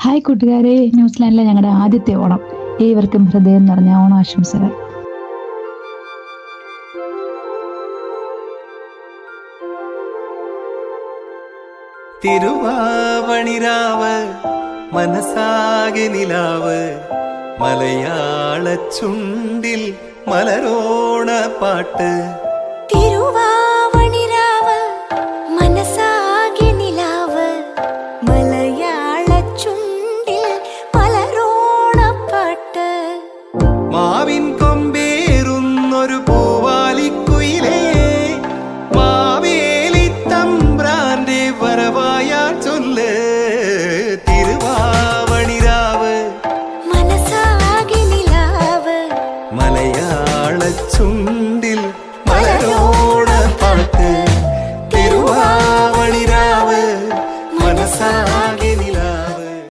Hi കൂട്ടുകാരെ, ന്യൂസിലാൻഡിലെ ഞങ്ങളുടെ ആദ്യത്തെ ഓണം. ഏവർക്കും ഹൃദയം നിറഞ്ഞ ഓണാശംസകൾ. തിരുവാവണിരാവ് മനസാകെ നിലാവ് മലയാള ചുണ്ടിൽ മലരോണ പാട്ട്. തിരുവാ